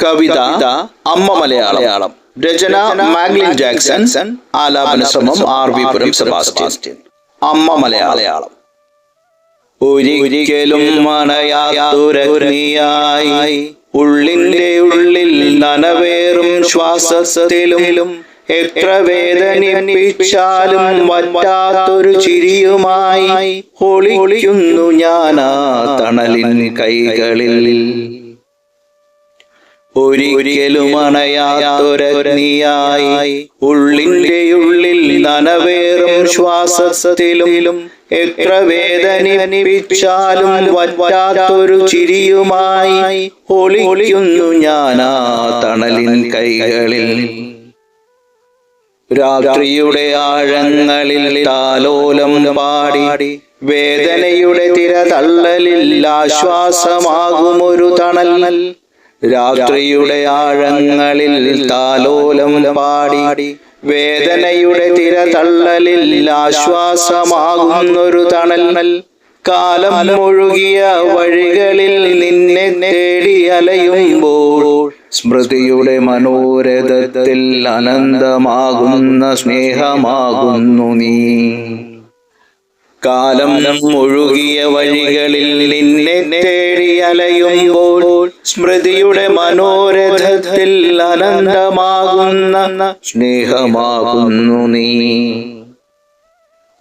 കവിത അമ്മ മലയാളം. രചന മാഗ്ലിൻ ജാക്സൺ. ആലാപന ശ്രമം RV പുരം Sebastian. അമ്മ മലയാളം. ഒരിക്കലും മണയാതുരഗ്നിയായി ഉള്ളിന്റെ ഉള്ളിൽ നനവേറും ശ്വാസത്തിലും എത്ര വേദനിപ്പിച്ചാലും വറ്റാത്തൊരു ചിരിയുമായി ഒളിക്കുന്നു ഞാനാ തണലിൻ കൈകളിൽ. ഒരിക്കലും അണയാത്തൊരഗ്നിയായി ഉള്ളിന്റെ ഉള്ളിൽ നനവേറും ശ്വാസത്തിലും എത്ര വേദനിപ്പിച്ചാലും വറ്റാത്തൊരു ചിരിയുമായി ഒളിക്കുന്നു ഞാനാ തണലിൻ കൈകളിൽ. രാത്രിയുടെ ആഴങ്ങളിൽ താലോലം പാടി വേദനയുടെ തിരതള്ളലിൽ ആശ്വാസമാകുമൊരു തണൽ. രാത്രിയുടെ ആഴങ്ങളിൽ താലോലം പാടി വേദനയുടെ തിരതള്ളലിൽ ആശ്വാസമാകുന്നൊരു തണൽ. കാലം ഒഴുകിയ വഴികളിൽ നിന്നെ തേടി അലയുമ്പോൾ സ്മൃതിയുടെ മനോരഥത്തിൽ അനന്തമാകുന്ന സ്നേഹമാകുന്നു നീ. കാലം ഒഴുകിയ വഴികളിൽ നിന്നെ തേടി അലയുമ്പോൾ സ്മൃതിയുടെ മനോരഥത്തിൽ അനന്തമാകുന്ന സ്നേഹമാകുന്നു നീ.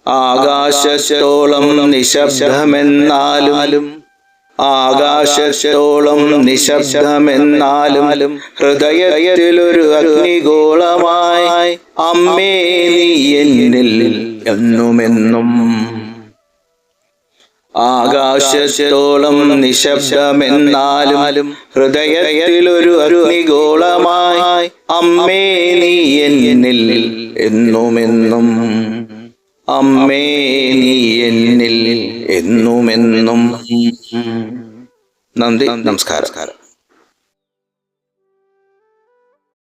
ആകാശത്തോളം നിശബ്ദമെന്നാലും ആകാശത്തോളം നിശബ്ദമെന്നാലും ഹൃദയത്തിലൊരു അഗ്നിഗോളമായി അമ്മേ നീ എന്നിൽ എന്നുമെന്നും. ആകാശത്തോളം നിശബ്ദമെന്നാലും ഹൃദയത്തിലൊരു അഗ്നിഗോളമായി അമ്മേ നീ എന്നിൽ എന്നുമെന്നും. അമ്മേ നീ എന്നിൽ എന്നുമെന്നും. നന്ദി, നമസ്കാരം.